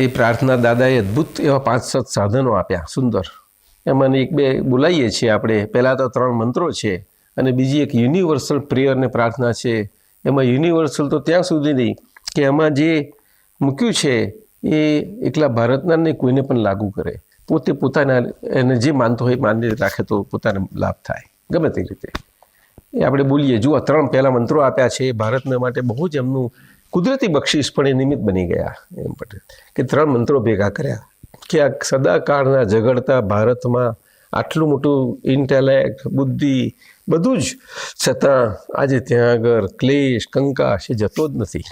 એ પ્રાર્થના દાદાએ અદ્ભુત એવા 5-7 સાધનો આપ્યા, સુંદર. એમાંની એક બે બોલાવીએ છીએ આપણે. પહેલાં તો 3 મંત્રો છે અને બીજી એક યુનિવર્સલ પ્રેયર ને પ્રાર્થના છે. એમાં યુનિવર્સલ તો ત્યાં સુધી નહીં કે એમાં જે મૂક્યું છે એ એકલા ભારતના નહીં, કોઈને પણ લાગુ કરે. પોતે પોતાના એને જે માનતો હોય માન્ય રાખે તો પોતાને લાભ થાય ગમે તે રીતે. એ આપણે બોલીએ. જુઓ, 3 પહેલાં મંત્રો આપ્યા છે. ભારતના માટે બહુ જ એમનું કુદરતી બક્ષિસ પણ એ નિમિત્ત બની ગયા એમ પટેલ કે 3 મંત્રો ભેગા કર્યા કે આ સદાકાળના ઝઘડતા ભારતમાં આટલું મોટું ઇન્ટેલેક્ટ, બુદ્ધિ બધું જ છતાં આજે ત્યાં આગળ ક્લેશ, કંકાશ એ જતો જ નથી.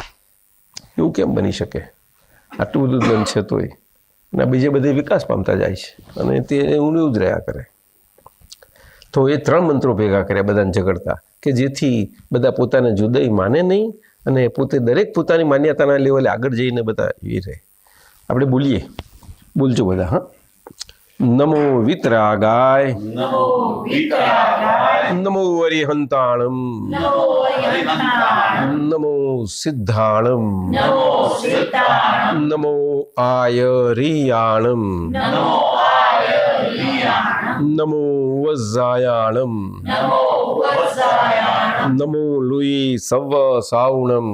એવું કેમ બની શકે? આટલું બધું ધન છે તોય. અને બીજે બધે વિકાસ પામતા જાય છે અને તે એવું જ રહ્યા કરે. તો એ 3 મંત્રો ભેગા કર્યા બધાને ઝઘડતા, કે જેથી બધા પોતાને જુદાઈ માને નહીં અને પોતે દરેક પોતાની માન્યતાના લેવલે આગળ જઈને બધા એ રહે. આપણે બોલીએ, બોલજો બધા. હા. નમો વિતરાગાય, નમો અરિહંતાણમ, નમો સિદ્ધાણમ, નમો આયરિયાણમ, નમો વજ્જાયાણમ, નમો લુઈ સવ સાવણમ,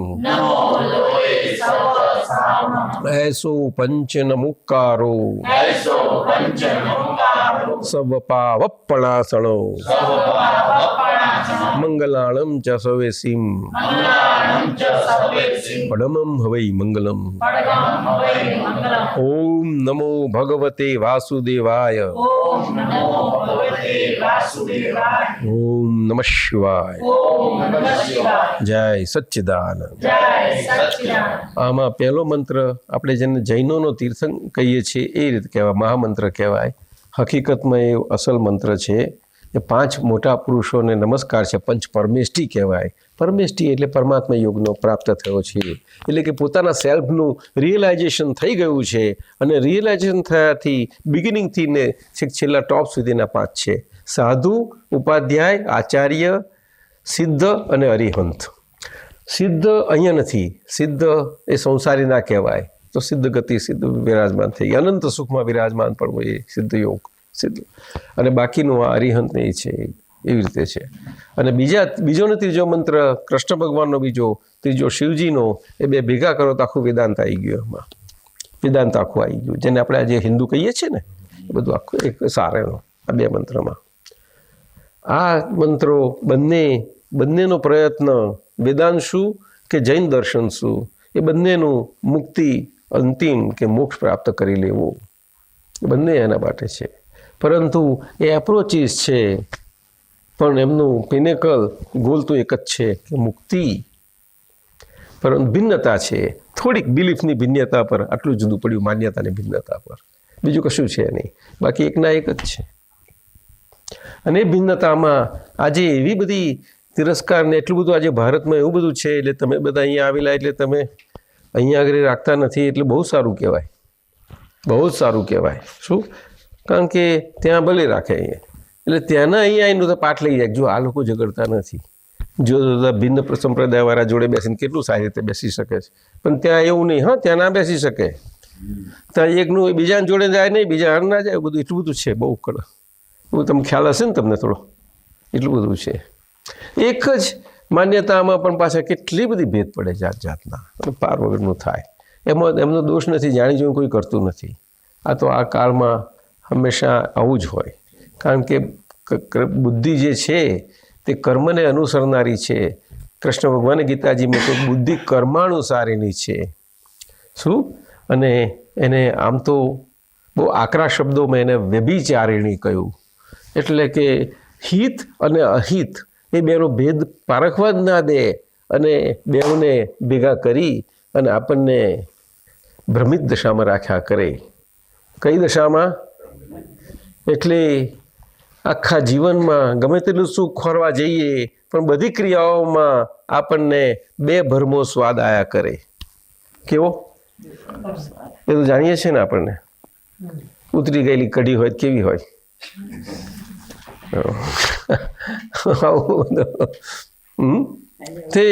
એસો પંચન મુક્કારો, સવ પાવપણાસણો, મંગલાણમ ચ સવેસીમ, પડમમ હવૈ મંગલમ. ઓમ નમો ભગવતે વાસુદેવાય, ઓમ નમઃ શિવાય, જય સચ્ચિદાનંદ. આમાં પહેલો મંત્ર આપણે જેને જૈનોનો તીર્થંકર કહીએ છીએ એ રીતે કહેવાય, મહામંત્ર કહેવાય. હકીકતમાં એ અસલ મંત્ર છે. એ 5 મોટા પુરુષોને નમસ્કાર છે. પંચ પરમેષ્ઠી કહેવાય. પરમેષ્ઠી એટલે પરમાત્મા યોગનો પ્રાપ્ત થયો છે, એટલે કે પોતાના સેલ્ફનું રિયલાઇઝેશન થઈ ગયું છે. અને રિયલાઇઝેશન થયાથી બિગિનિંગથી ને છેલ્લા ટોપ સુધીના 5 છે: સાધુ, ઉપાધ્યાય, આચાર્ય, સિદ્ધ અને અરિહંત. સિદ્ધ અહીંયા નથી. સિદ્ધ એ સંસારી ના કહેવાય. તો સિદ્ધ ગતિ, સિદ્ધ વિરાજમાન થઈ, અનંત સુખમાં વિરાજમાન પડવું એ સિદ્ધ યોગ, સિદ્ધ. અને બાકીનું આ અરિહંત એ છે, એવી રીતે છે. અને બીજો ને ત્રીજો મંત્ર કૃષ્ણ ભગવાનનો, બીજો ત્રીજો શિવજીનો, એ બે ભેગા કરો તો આખું વેદાંત આવી ગયું. એમાં વેદાંત આખું આવી ગયું, જેને આપણે આજે હિન્દુ કહીએ છીએ ને, એ બધું આખું એક સારેનો આ 2 મંત્રમાં. આ મંત્રો બંનેનો પ્રયત્ન વેદાંત શું કે જૈન દર્શન શું, એ બંનેનું મુક્તિ, અંતિમ કે મોક્ષ પ્રાપ્ત કરી લેવું, બંને એના માટે છે. પરંતુ એ એપ્રોચીસ છે, પણ એમનું પિનેકલ ગોલ તો એક જ છે કે મુક્તિ. પરંતુ ભિન્નતા છે, થોડીક બિલીફની ભિન્નતા પર આટલું જુદું પડ્યું, માન્યતાની ભિન્નતા પર. બીજું કશું છે નહીં, બાકી એકના એક જ છે. અને એ ભિન્નતામાં આજે એવી બધી તિરસ્કાર ને એટલું બધું આજે ભારતમાં એવું બધું છે, એટલે તમે બધા અહીંયા આવેલા એટલે તમે અહીંયા આગળ રાખતા નથી, એટલે બહુ સારું કહેવાય, બહુ જ સારું કહેવાય. શું? કારણ કે ત્યાં ભલે રાખે અહીંયા, એટલે ત્યાંના અહીંયા આવીને તો પાઠ લઈ જાય. જો આ લોકો ઝઘડતા નથી, જો ભિન્ન સંપ્રદાયવાળા જોડે બેસીને કેટલું સારી રીતે બેસી શકે છે, પણ ત્યાં એવું નહીં. હા, ત્યાં ના બેસી શકે. ત્યાં એકનું બીજાને જોડે જાય નહીં, બીજા ના જાય, બધું એટલું બધું છે. બહુ કડક. એવું તમને ખ્યાલ હશે ને તમને થોડો, એટલું બધું છે. એક જ માન્યતામાં પણ પાછા કેટલી બધી ભેદ પડે જાત જાતના, પાર વગરનું થાય. એમાં એમનો દોષ નથી, જાણી જોઈને કોઈ કરતું નથી. આ તો આ કાળમાં હંમેશા આવું જ હોય. કારણ કે બુદ્ધિ જે છે તે કર્મને અનુસરનારી છે. કૃષ્ણ ભગવાને ગીતાજીમાં તો બુદ્ધિ કર્માનુસારીની છે. શું? અને એને આમ તો બહુ આકરા શબ્દોમાં એને વ્યભિચારિણી કહ્યું. એટલે કે હિત અને અહિત એ બેનો ભેદ પારખવા જ ના દે, અને બેઓને ભેગા કરી અને આપણને ભ્રમિત દશામાં રાખ્યા કરે. કઈ દશામાં? એટલે આખા જીવનમાં ગમે તેટલું સુખ ખોરવા જઈએ, પણ બધી ક્રિયાઓમાં આપણને 2 ભરમો સ્વાદ આયા કરે. કેવો? એ તો જાણીએ છીએ ને આપણને. ઉતરી ગયેલી કઢી હોય કેવી હોય? તે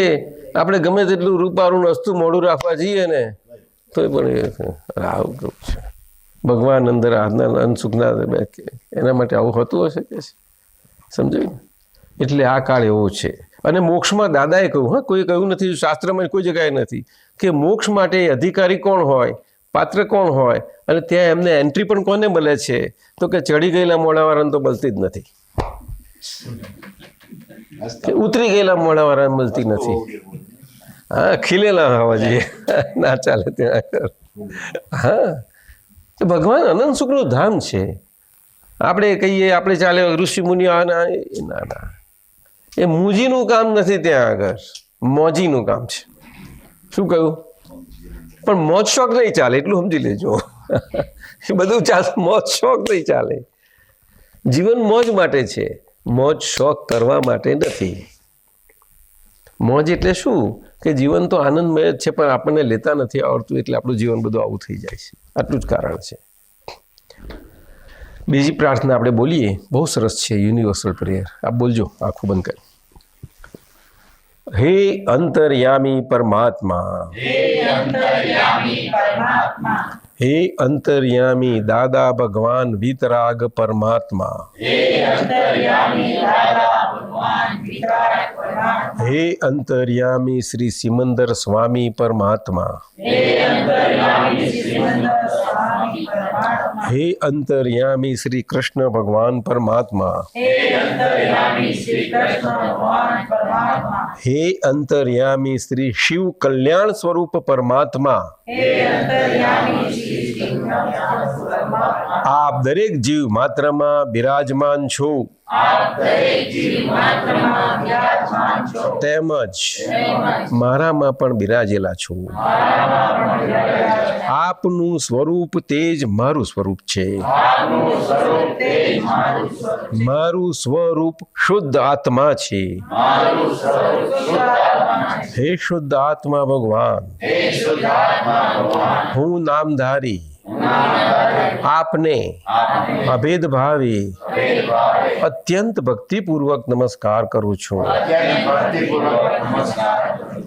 આપણે ગમે તેટલું રૂપારું વસ્તુ મોડું રાખવા જઈએ ને, તો પણ આવું કેવું છે ભગવાન અંદર આનંદ સુખના એના માટે આવું હોતું હશે કે સમજાયું. એટલે આ કાળ એવો છે. અને મોક્ષમાં દાદાએ કહ્યું, હા, કોઈ કહ્યું નથી, શાસ્ત્રમાં કોઈ જગ્યાએ નથી કે મોક્ષ માટે અધિકારી કોણ હોય, પાત્ર કોણ હોય, અને ત્યાં એમને એન્ટ્રી પણ કોને મળે છે, તો કે ચડી ગયેલા મોડાવાળાને તો મળતી જ નથી, કે ઉતરી ગયેલા મોડાવાળાને મળતી નથી. હા, ખીલેલા હોવા જોઈએ, ના ચાલે ત્યાં આગળ. હા, ભગવાન અનંત સુખનું ધામ છે. આપણે કહીએ આપણે ચાલે ઋષિ મુનિ ના ના, એ મૂજીનું કામ નથી ત્યાં આગળ, મોજીનું કામ છે. શું કહ્યું? પણ મોજ શોખ નહીં ચાલે, એટલું સમજી લેજો. એ બધું ચાલે, મોજ શોખ નહીં ચાલે. જીવન મોજ માટે છે, મોજ શોખ કરવા માટે નથી. મોજ એટલે શું કે જીવન તો આનંદમય જ છે, પણ આપણને લેતા નથી આવડતું, એટલે આપણું જીવન બધું આવું થઈ જાય છે. આટલું જ કારણ છે. બીજી પ્રાર્થના આપણે બોલીએ, બહુ સરસ છે, યુનિવર્સલ પ્રેયર. આપ બોલજો, આંખો બંધ કરી. હે અંતર્યામી પરમાત્મા, હે અંતર્યામી દાદા ભગવાન વીતરાગ પરમાત્મા, હે અંતર્યામી શ્રી સિમંદર સ્વામી પરમાત્મા, હે અંતર્યામી શ્રી કૃષ્ણ ભગવાન પરમાત્મા, હે અંતર્યામી શ્રી શિવ કલ્યાણ સ્વરૂપ પરમાત્મા, આપ દરેક જીવ માત્રમાં બિરાજમાન છો, તેમજ મારામાં પણ બિરાજેલા છો. આપનું સ્વરૂપ તેજ મારું સ્વરૂપ છે. મારું સ્વરૂપ શુદ્ધ આત્મા છે. હે શુદ્ધ આત્મા ભગવાન, હું નામધારી આપને અભેદ ભાવે અત્યંત ભક્તિપૂર્વક નમસ્કાર કરું છું.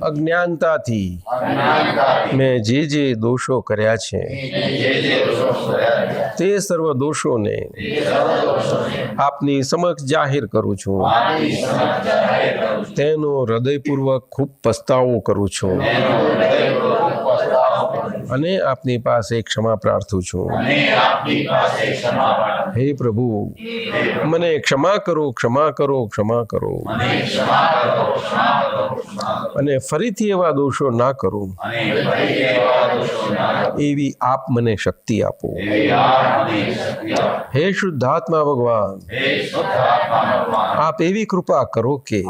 અજ્ઞાનતાથી મેં જે દોષો કર્યા છે, તે સર્વ દોષોને આપની સમક્ષ જાહેર કરું છું. તેનો હૃદયપૂર્વક ખૂબ પસ્તાવો કરું છું અને આપની પાસે ક્ષમા પ્રાર્થું છું. હે પ્રભુ, મને ક્ષમા કરો, ક્ષમા કરો, ક્ષમા કરો, અને ફરીથી એવા દોષો ના કરું, એવી આપ મને શક્તિ આપો. હે શુદ્ધાત્મા ભગવાન, આપ એવી કૃપા કરો કે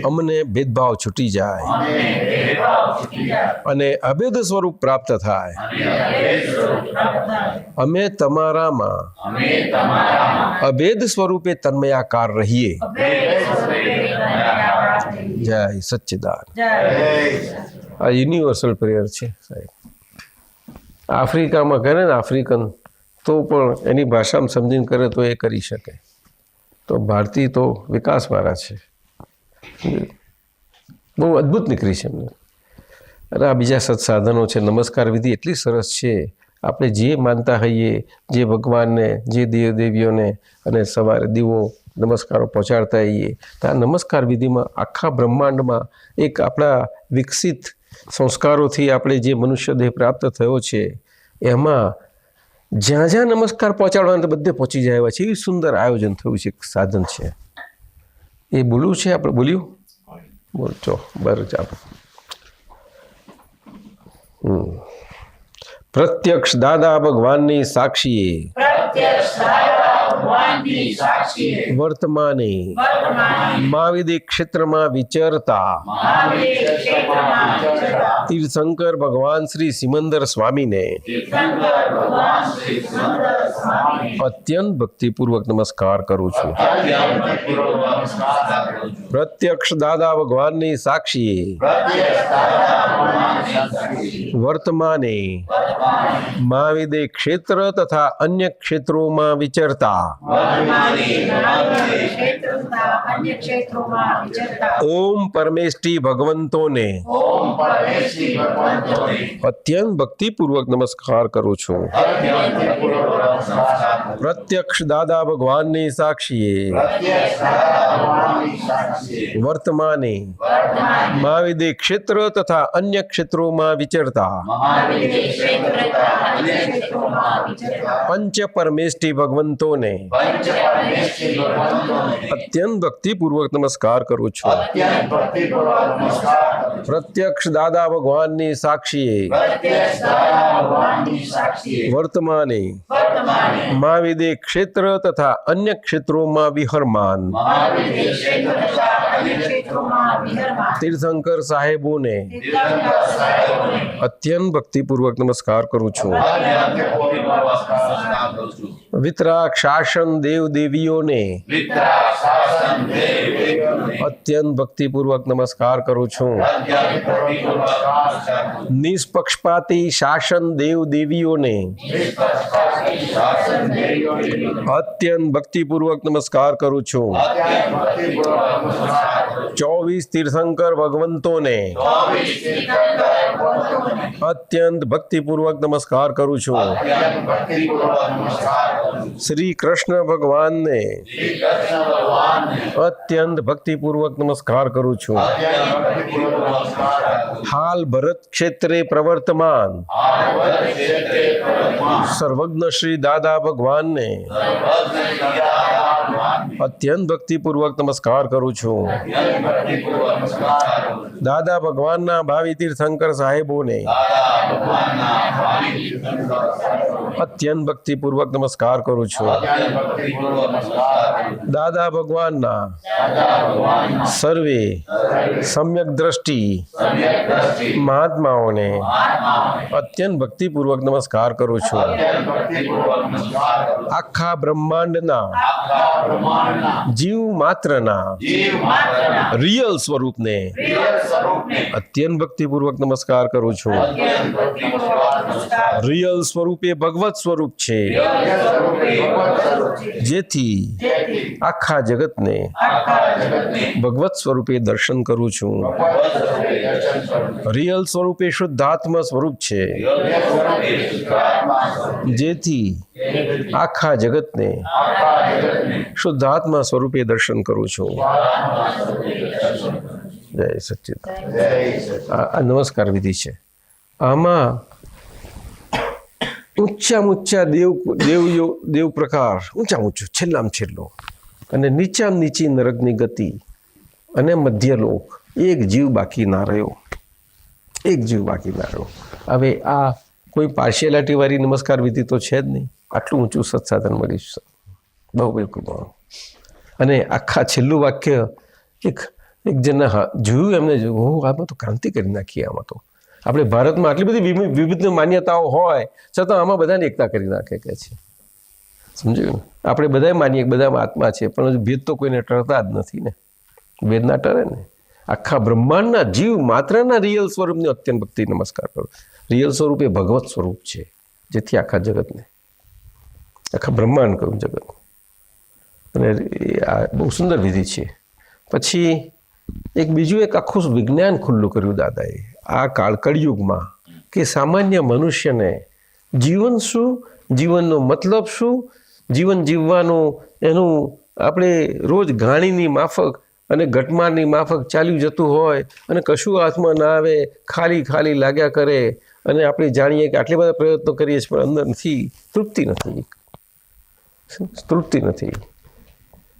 અમને ભેદભાવ છૂટી જાય અને અભેદ સ્વરૂપ પ્રાપ્ત થાય. અમે તમારામાં અભેદ સ્વરૂપે તન્મયાકાર રહીએ. જય સચ્ચિદાન. આ યુનિવર્સલ પ્રેયર છે સાહેબ. આફ્રિકામાં કરે ને આફ્રિકન, તો પણ એની ભાષામાં સમજીને કરે તો એ કરી શકે. તો ભારતીય તો વિકાસવાળા છે, બહુ અદ્ભુત નીકળી છે એમને. અને આ બીજા સત્સાધનો છે. નમસ્કાર વિધિ એટલી સરસ છે. આપણે જે માનતા હોઈએ, જે ભગવાનને, જે દેવદેવીઓને, અને સવારે દીવો નમસ્કારો પહોંચાડતા હોઈએ, તો આ નમસ્કાર વિધિમાં આખા બ્રહ્માંડમાં એક આપણા વિકસિત સંસ્કારોથી આપણે જે મનુષ્ય દેહ પ્રાપ્ત થયો છે, એમાં જ્યાં જ્યાં નમસ્કાર પહોંચાડવાના તો બધે પહોંચી જાય એવા છે. એવી સુંદર આયોજન થયું છે, સાધન છે. એ બોલવું છે આપણે? બોલ્યું? બોલજો બરાબર. ચાલો. પ્રત્યક્ષ દાદા ભગવાનની સાક્ષીએ વર્તમાને મહાવિદ્ય ક્ષેત્રમાં વિચરતા તીર્થંકર ભગવાન શ્રી સિમંદર સ્વામીને અત્યંત ભક્તિપૂર્વક નમસ્કાર કરું છું. પ્રત્યક્ષ દાદા ભગવાનની સાક્ષીએ વર્તમાને મહાવિદ્ય ક્ષેત્ર તથા અન્ય ક્ષેત્રોમાં વિચરતા અન્ય ક્ષેત્રોમાં વિચરતા ઓમ પરમેષ્ટિ ભગવંતોને ઓમ પરમેશ્વરી ભગવંતોને અત્યંત ભક્તિપૂર્વક નમસ્કાર કરું છું. અત્યંતપૂર્વક નમસ્કાર કરું. પ્રત્યક્ષ દાદા ભગવાનની સાક્ષીએ પ્રત્યક્ષ દાદા ભગવાનની સાક્ષીએ વર્તમાને વર્તમાન મહાવિદ્ય ક્ષેત્ર તથા અન્ય ક્ષેત્રોમાં વિચરતા મહાવિદ્ય ક્ષેત્ર તથા અન્ય ક્ષેત્રોમાં વિચરતા પંચ પરમેષ્ટિ ભગવંતોને પંચ પરમેશ્વરી ભગવંતોને અત્યંત ભક્તિપૂર્વક નમસ્કાર કરું છું. અત્યંત ભક્તિપૂર્વક નમસ્કાર કરું. પ્રત્યક્ષ દાદા ભગવાનની સાક્ષીએ પ્રત્યક્ષ દાદા ભગવાનની સાક્ષીએ વર્તમાને વર્તમાને મહાવિદ્ય ક્ષેત્ર તથા અન્ય ક્ષેત્રોમાં વિહરમાન મહાવિદ્ય ક્ષેત્ર તથા અન્ય ક્ષેત્રોમાં વિહરમાન તીર્થંકર સાહેબોને તીર્થંકર સાહેબોને અત્યંત ભક્તિપૂર્વક નમસ્કાર કરું છું. અત્યંતપૂર્વક નમસ્કાર કરું છું. વિતરાગ શાસન દેવ દેવીઓને વિતરાગ શાસન દેવ દેવીઓને અત્યંત ભક્તિપૂર્વક નમસ્કાર કરું છું. અત્યંતપૂર્વક નમસ્કાર કરું. નિષ્પક્ષપાતી શાસન દેવ દેવીઓને નિષ્પક્ષપાતી શાસન દેવીઓને અત્યંત ભક્તિપૂર્વક નમસ્કાર કરું છું. અત્યંત ભક્તિપૂર્વક નમસ્કાર કરું. 24 તીર્થંકર ભગવંતોને ચોવીસ તીર્થંકર ભગવંતોને અત્યંત ભક્તિપૂર્વક નમસ્કાર કરું છું. અત્યંત ભક્તિપૂર્વક નમસ્કાર કરું. શ્રી કૃષ્ણ ભગવાનને શ્રી કૃષ્ણ ભગવાનને અત્યંત ભક્તિપૂર્વક નમસ્કાર કરું છું. અત્યંત ભક્તિપૂર્વક નમસ્કાર કરું. હાલ ભરત ક્ષેત્રે પ્રવર્તમાન આર્વદ ક્ષેત્રે પ્રવર્તમાન સર્વજ્ઞ શ્રી દાદા ભગવાનને સર્વજ્ઞ દાદા ભગવાનને અત્યંત ભક્તિપૂર્વક નમસ્કાર કરું છું. અત્યંત ભક્તિપૂર્વક નમસ્કાર કરું. દાદા ભગવાનના ભાવિ તીર્થંકર સાહેબોને દાદા ભગવાનના ભાવિ તીર્થંકર અત્યંત ભક્તિપૂર્વક નમસ્કાર કરું છું. અત્યંત ભક્તિપૂર્વક નમસ્કાર કરું. દાદા ભગવાનના દાદા ભગવાનના સર્વે સમ્યક દ્રષ્ટિ સમ્યક દ્રષ્ટિ મહાત્માઓને મહાત્માઓને અત્યંત ભક્તિપૂર્વક નમસ્કાર કરું છું. અત્યંત ભક્તિપૂર્વક નમસ્કાર કરું. આખા બ્રહ્માંડના આખા બ્રહ્માંડના જીવ માત્રના જીવ માત્રના રિયલ સ્વરૂપને પ્રિય સ્વરૂપને અત્યંત ભક્તિપૂર્વક નમસ્કાર કરું છું. અત્યંત ભક્તિપૂર્વક નમસ્કાર કરું. રિયલ સ્વરૂપે ભગવત સ્વરૂપ છે, યોગ્ય સ્વરૂપે ભગવત સ્વરૂપ છે. જેથી જેથી આખા જગતને આખા જગતને ભગવત સ્વરૂપે દર્શન કરું છું. ભગવત સ્વરૂપે દર્શન કરું. રિયલ સ્વરૂપે શુદ્ધાત્મા સ્વરૂપ છે, યોગ્ય સ્વરૂપે શુદ્ધાત્મા સ્વરૂપ. જેથી આખા જગતને આખા જગતને શુદ્ધાત્મા સ્વરૂપે દર્શન કરું છું. શુદ્ધાત્મા સ્વરૂપે દર્શન કરું. જય સચ્ચિદાનંદ. જય સચ્ચિદાનંદ. આ નમસ્કાર વિધિ છે. આમાં ઊંચામાં ઊંચા દેવ પ્રકાર, ઊંચામાં ઊંચું છેલ્લામાં છેલ્લો, અને નીચામાં નીચી નરકની ગતિ, અને મધ્યલોક. એક જીવ બાકી ના રહ્યો, એક જીવ બાકી ના રહ્યો. હવે આ કોઈ પાર્શિયાલિટી વાળી નમસ્કાર વિધિ તો છે જ નહીં. આટલું ઊંચું સત્સાધન મળ્યું, બહુ બિલકુલ બહુ. અને આખા છેલ્લું વાક્ય એક જણા જોયું, એમને જોયું, આમાં તો ક્રાંતિ કરી નાખીએ. આમાં તો આપણે ભારતમાં આટલી બધી વિવિધ માન્યતાઓ હોય છતાં આમાં બધાને એકતા કરી નાખે કે છે. સમજાયું? આપણે બધા માનીએ કે બધા આત્મા છે, પણ ભેદ તો કોઈને ટળતા જ નથી ને. ભેદ ના ટળે ને. આખા બ્રહ્માંડના જીવ માત્રના રિયલ સ્વરૂપને અત્યંત ભક્તિ નમસ્કાર કરો. રિયલ સ્વરૂપ એ ભગવત સ્વરૂપ છે, જેથી આખા જગતને, આખા બ્રહ્માંડ કહ્યું જગત. અને આ બહુ સુંદર વિધિ છે. પછી બીજું એક આખું વિજ્ઞાન ખુલ્લું કર્યું દાદાએ આ કાળ કળિયુગમાં, કે સામાન્ય મનુષ્યને જીવન શું, જીવનનો મતલબ શું, જીવન જીવવાનું એનું આપણે રોજ ઘાણીની માફક અને ઘટમાળની માફક ચાલ્યું જતું હોય, અને કશું હાથમાં ના આવે, ખાલી ખાલી લાગ્યા કરે, અને આપણે જાણીએ કે આટલા બધા પ્રયત્નો કરીએ છીએ પણ અંદરથી તૃપ્તિ નથી.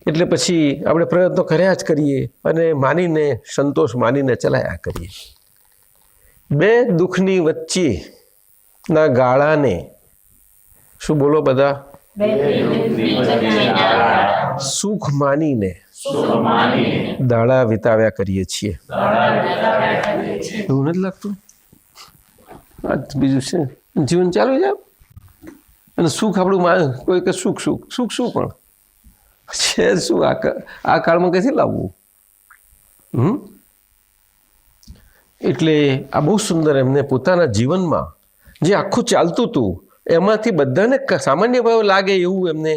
એટલે પછી આપણે પ્રયત્નો કર્યા જ કરીએ અને માનીને, સંતોષ માનીને ચલાયા કરીએ. બે દુઃખની વચ્ચેના ગાળાને શું બોલો બધા? સુખ માનીને દાડા વિતાવ્યા કરીએ છીએ. એવું નથી લાગતું? બીજું છે, જીવન ચાલુ જાય અને સુખ આપણું કોઈ કે સુખ પણ છે શું? આ કાળમાં કઈથી લાવવું? એટલે આ બહુ સુંદર એમને પોતાના જીવનમાં જે આખું ચાલતું હતું એમાંથી બધાને સામાન્ય ભાવ લાગે એવું એમને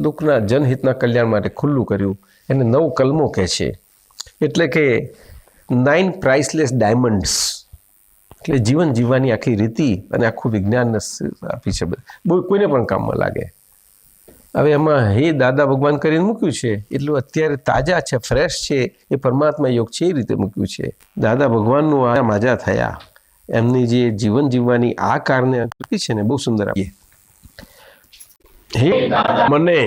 દુઃખના જનહિતના કલ્યાણ માટે ખુલ્લું કર્યું એને 9 કલમો કહે છે, એટલે કે 9 પ્રાઇસલેસ ડાયમંડ્સ, એટલે જીવન જીવવાની આખી રીતિ અને આખું વિજ્ઞાન આપી છે. બહુ કોઈને પણ કામમાં લાગે. હવે એમાં હે દાદા ભગવાન કરીને મૂક્યું છે, એટલું અત્યારે તાજા છે, ફ્રેશ છે, એ પરમાત્મા યોગ છે, એ રીતે મૂક્યું છે. દાદા ભગવાનનું આ માજા થયા, એમની જે જીવન જીવવાની આ કારણે છે ને બહુ સુંદર આપીએ. હે મને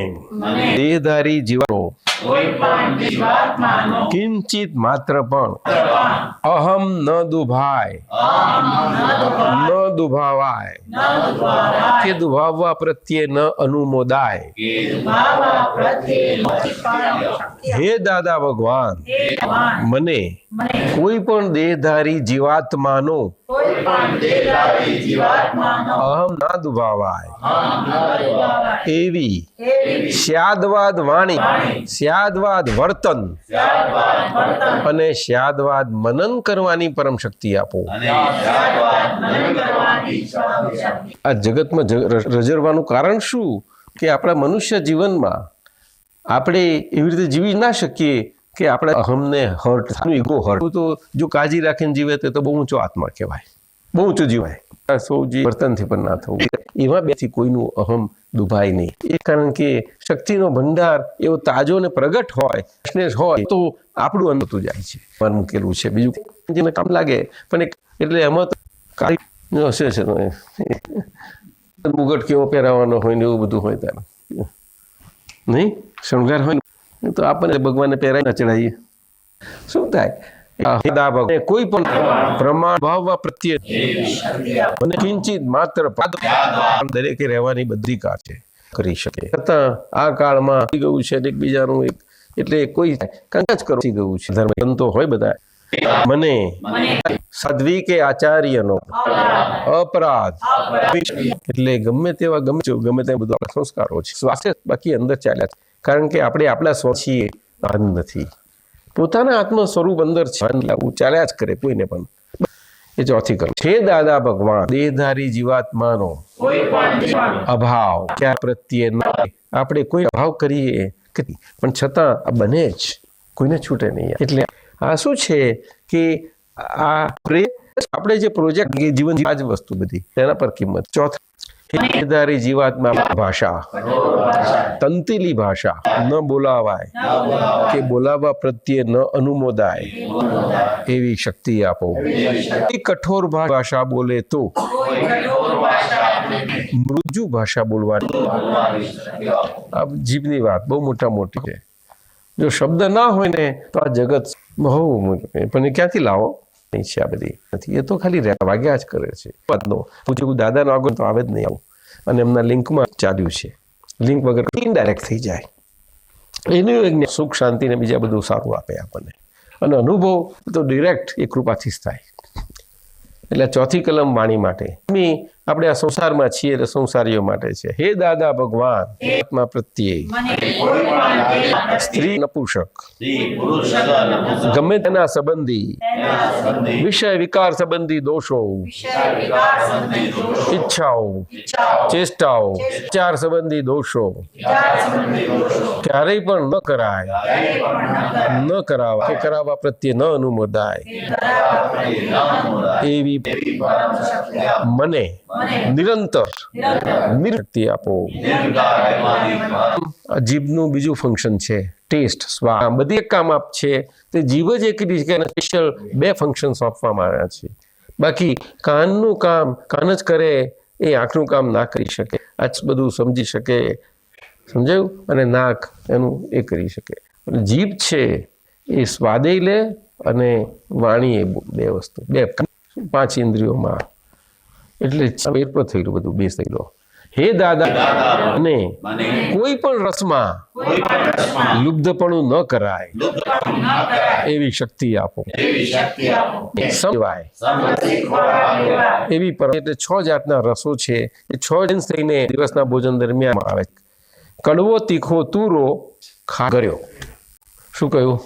દેહધારી જીવાનો કોઈ પણ જીવાત્માનો કિંચિત માત્ર પણ અહમ ન દુભાય ન દુભાવાય કે દુભાવવા પ્રત્યે ન અનુમોદાય. હે દાદા ભગવાન, મને કોઈ પણ દેહધારી જીવાત્માનો અહમ ના દુભાવાય એવી સ્યાદવાદ વાણી, સ્યાદવાદ વર્તન અને સ્યાદવાદ મનન કરવાની પરમ શક્તિ આપો. આ જગતમાં રજરવાનું કારણ શું કે આપણા મનુષ્ય જીવનમાં આપણે એવી રીતે જીવી ના શકીએ કે આપણે અહમને હર્ટ થાય, ઈગો હર્ટ. તો જો કાળજી રાખીને જીવે તો બહુ ઊંચો આત્મા કહેવાય, બહુ ઊંચું જીવાય. સૌજી વર્તનથી પણ ના થવું, એવા બેથી કોઈનું અહમ દુભાય નહીં. એ કારણ કે શક્તિનો ભંડાર એવો તાજો ને પ્રગટ હોય તો આપણું અંદરતું જાય છે. મૂકેલું છે બીજું જેને કામ લાગે પણ એટલે એમાં હશે છે મુગટ કેવો પહેરાવાનો હોય ને એવું બધું હોય ત્યારે નહીં, શણગાર હોય ને તો આપણને ભગવાનને પહેરાવી ના ચડાવીએ, શું થાય? કોઈ પણ પ્રમાણ ભાવવા પ્રત્યે અને કિંચિત માત્ર દરેકે રહેવાની બધી કાર છે કરી શકે. છતાં આ કાળમાં ગયું છે એકબીજાનું એટલે કોઈ કંકાચ કરી ગયું છે. ધર્મ સંતો હોય બધા, મને સાધ્વી કે આચાર્યનો અપરાધ એટલે ગમે તેવા ગમે ત્યાં બધું આપણા સંસ્કારો છે, સ્વાસ્થ્ય બાકી અંદર ચાલ્યા છે. કારણ કે આપણે આપણા સ્વ છીએ, આનંદ નથી. પોતાના આત્મ સ્વરૂપ અંદર છે, ચાલ્યા જ કરે કોઈને પણ. એ ચોથી કલમ છે દાદા ભગવાન દેહધારી જીવાત્માનો અભાવ ક્યાં પ્રત્યે આપણે કોઈ અભાવ કરીએ પણ છતાં આ બને જ, કોઈને છૂટે નહીં. એટલે આ શું છે કે આ આપણે જે પ્રોજેક્ટ જીવન આ જ વસ્તુ બધી તેના પર કિંમત. ચોથા દેહધારી જીવાત્મા ભાષા, તંતીલી ભાષા ન બોલાવાય કે બોલાવા પ્રત્યે ન અનુમોદાય એવી શક્તિ આપો. કઠોર ભાષા બોલે તો મૃદુ ભાષા બોલવાની. આ જીભની વાત બહુ મોટી છે. જો શબ્દ ના હોય ને તો આ જગત બહુ પણ એ ક્યાંથી લાવો છે? આ બધી નથી, એ તો ખાલી વાગ્યા જ કરે છે. પૂછ્યું દાદાનો આગળ તો આવે જ નહીં આવું. અને એમના લિંકમાં ચાલ્યું છે, લિંક વગર ઇનડાયરેક્ટ થઈ જાય. એનું એક સુખ શાંતિ ને બીજા બધું સારું આપે આપણને, અને અનુભવ તો ડિરેક્ટ એ કૃપાથી જ થાય. એટલે ચોથી કલમ વાણી માટે આપણે આ સંસારમાં છીએ એટલે સંસારીઓ માટે છે. હે દાદા ભગવાન આત્મા પ્રત્યે સ્ત્રી નપુંસક ગમે તેના સંબંધી વિષય વિકાર સંબંધી દોષો, ઈચ્છાઓ, ચેષ્ટાઓ, વિચાર સંબંધી દોષો ક્યારેય પણ ન કરાય, ન કરાવા કે કરાવવા પ્રત્યે ન અનુમોદાય એવી મને નિરંતર શક્તિ આપો. જીભનું બીજું ફંક્શન છે ટેસ્ટ, સ્વાદ. બધી એક કામ આપ છે તે જીભ જ એક સ્પેશિયલ 2 ફંક્શન આપવામાં આવ્યા છે. બાકી કાનનું કામ કાન જ કરે, એ આંખનું કામ ના કરી શકે. આ બધું સમજી શકે, સમજાયું? અને નાક એનું એ કરી શકે. જીભ છે એ સ્વાદે લે અને વાણી એ 2 વસ્તુ, 5 ઇન્દ્રિયોમાં. એટલે પેટ પર થયેલું બધું બેસ થયેલો. હે દાદા, અને કોઈ પણ રસમાં લુબ્ધપણું ન કરાય એવી શક્તિ આપો. સમજાય એવી એટલે 6 જાતના રસો છે. એ 6 દિવસ થઈને દિવસના ભોજન દરમિયાન આવે. કડવો, તીખો, તુરો, ખાગર્યો. શું કહ્યું?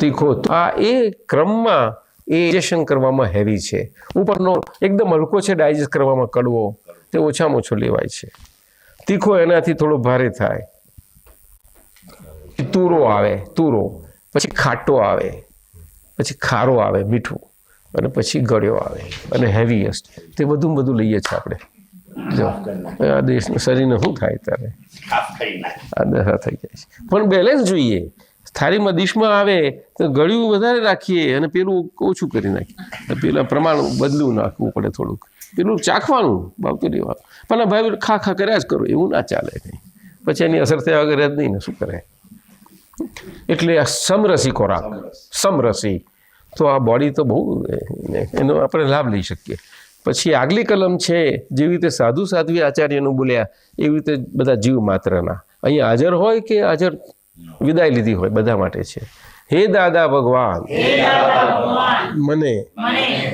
તીખો. આ એ ક્રમમાં એ ડાયજેશન કરવામાં હેવી છે. ઉપરનો એકદમ હલકો છે, ડાયજેસ્ટ કરવામાં કડવો તે ઓછામાં ઓછો લેવાય છે. તીખો એનાથી થોડો ભારે થાય. તુરો આવે, તુરો, પછી ખાટો આવે, પછી ખારો આવે મીઠું, અને પછી ગળ્યો આવે, અને હેવીએસ્ટ. તે બધું લઈએ છીએ આપણે. જો આ દેશનું શરીરને શું થાય ત્યારે આ દશા થઈ જાય છે. પણ બેલેન્સ જોઈએ. થાળીમાં ડીશમાં આવે તો ગળ્યું વધારે રાખીએ અને પેલું ઓછું કરી નાખીએ. પેલા પ્રમાણ બદલું નાખવું પડે થોડુંક. પેલું ચાખવાનું, બાવતું લેવાનું. પણ ભાઈ ખા કર્યા જ કરો, એવું ના ચાલે કંઈ. પછી એની અસર થયા વગર જ નહીં ને શું કરે. એટલે આ સમરસી ખોરાક, સમરસી, તો આ બોડી તો બહુ એનો આપણે લાભ લઈ શકીએ. પછી આગલી કલમ છે, જેવી રીતે સાધુ સાધ્વી આચાર્યનું બોલ્યા એવી રીતે બધા જીવ માત્રના અહીંયા હાજર હોય કે હાજર વિદાય લીધી હોય બધા માટે છે. હે દાદા ભગવાન, મને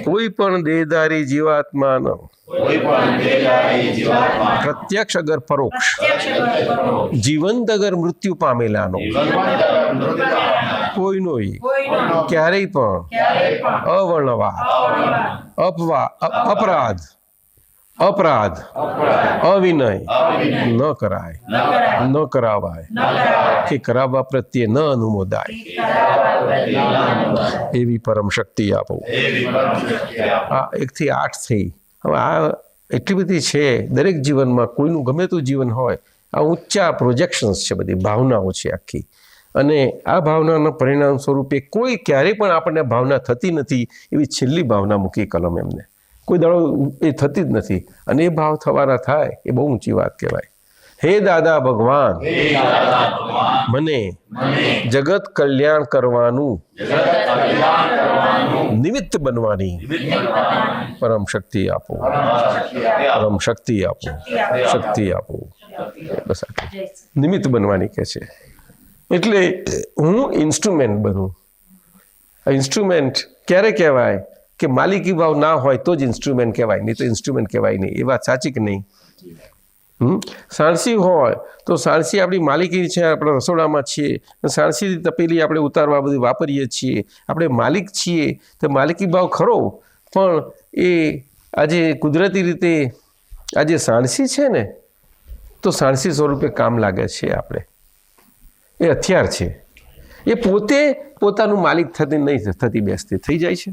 કોઈ પણ દેહધારી જીવાત્માનો પ્રત્યક્ષ અગર પરોક્ષ, જીવંત અગર મૃત્યુ પામેલાનો કોઈનો ક્યારેય પણ અવર્ણવાદ, અપરાધ, અવિનય ન કરાય, ન કરાવાય, કે કરાવવા પ્રત્યે ન અનુમોદાય એવી પરમ શક્તિ આપો. આ 1 થી 8 થઈ. હવે આ એટલી બધી છે દરેક જીવનમાં. કોઈનું ગમે તેવું જીવન હોય, આ ઊંચા પ્રોજેક્શન્સ છે, બધી ભાવનાઓ છે આખી. અને આ ભાવનાના પરિણામ સ્વરૂપે કોઈ ક્યારેય પણ આપણને ભાવના થતી નથી એવી છેલ્લી ભાવના મૂકી કલમ એમને. કોઈ દાડો એ થતી જ નથી. અને એ ભાવ થવાના થાય એ બહુ ઊંચી વાત કહેવાય. હે દાદા ભગવાન, મને જગત કલ્યાણ કરવાનું નિમિત્ત બનવાની પરમ શક્તિ આપો, પરમ શક્તિ આપો, શક્તિ આપો. બસ આટલું નિમિત્ત બનવાની કહે છે. એટલે હું ઇન્સ્ટ્રુમેન્ટ બનું. ઇન્સ્ટ્રુમેન્ટ ક્યારે કહેવાય કે માલિકી ભાવ ના હોય તો જ ઇન્સ્ટ્રુમેન્ટ કહેવાય, નહીં તો ઇન્સ્ટ્રુમેન્ટ કહેવાય નહીં. એ વાત સાચી કે નહીં? સાણસી હોય તો સાણસી આપણી માલિકી છે, આપણે રસોડામાં છીએ, સાણસી તપેલી આપણે ઉતારવા બધી વાપરીએ છીએ, આપણે માલિક છીએ. તો માલિકી ભાવ ખરો, પણ એ આજે કુદરતી રીતે આજે સાણસી છે ને, તો સાણસી સ્વરૂપે કામ લાગે છે. આપણે એ હથિયાર છે. એ પોતે પોતાનું માલિક થતી બેસતી થઈ જાય છે.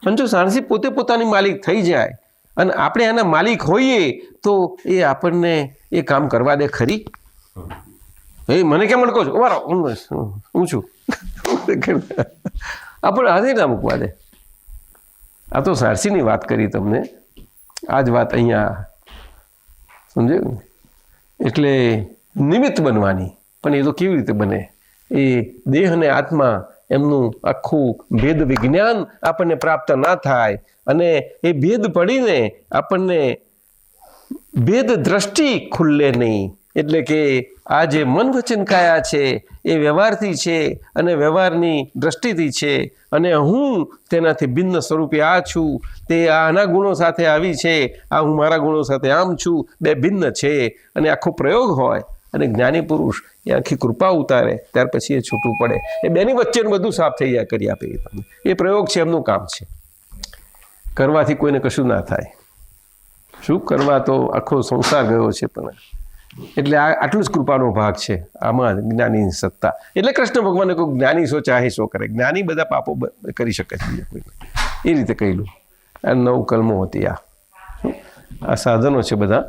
અને જો સાણસી પોતે પોતાની માલિક થઈ જાય અને આપણે એના માલિક હોઈએ તો એ આપણને એ કામ કરવા દે ખરી? એ મને કેમ કહો છો? વારો હું છું. આપણે હાથે ના મૂકવા દે. આ તો સાણસીની વાત કરી તમને. આ જ વાત અહીંયા સમજાયું. એટલે નિમિત્ત બનવાની. પણ એ તો કેવી રીતે બને? એ દેહ અને આત્મા એમનું આખું ભેદ વિજ્ઞાન આપણને પ્રાપ્ત ના થાય અને એ ભેદ પડીને આપણને ભેદ દ્રષ્ટિ ખુલ્લે નહીં. એટલે કે આ જે મન વચન કાયા છે એ વ્યવહારથી છે અને વ્યવહારની દ્રષ્ટિથી છે, અને હું તેનાથી ભિન્ન સ્વરૂપે આ છું. તે આના ગુણો સાથે આવી છે, આ હું મારા ગુણો સાથે આમ છું, બે ભિન્ન છે. અને આખો પ્રયોગ હોય અને જ્ઞાની પુરુષ એ આખી કૃપા ઉતારે ત્યાર પછી એ છૂટું પડે. એ બેની વચ્ચેનું બધું સાફ થઈ જાય, કરી આપે તમને. એ પ્રયોગ છે, એમનું કામ છે. કરવાથી કોઈને કશું ના થાય. શું કરવા, તો આખો સંસાર ગયો છે. પણ એટલે આટલું જ કૃપાનો ભાગ છે આમાં, જ્ઞાનીની સત્તા. એટલે કૃષ્ણ ભગવાને કોઈ જ્ઞાની સો ચાહે સો કરે. જ્ઞાની બધા પાપો કરી શકે છે, એ રીતે કહેલું. આ 9 કલમો હતી. આ સાધનો છે બધા.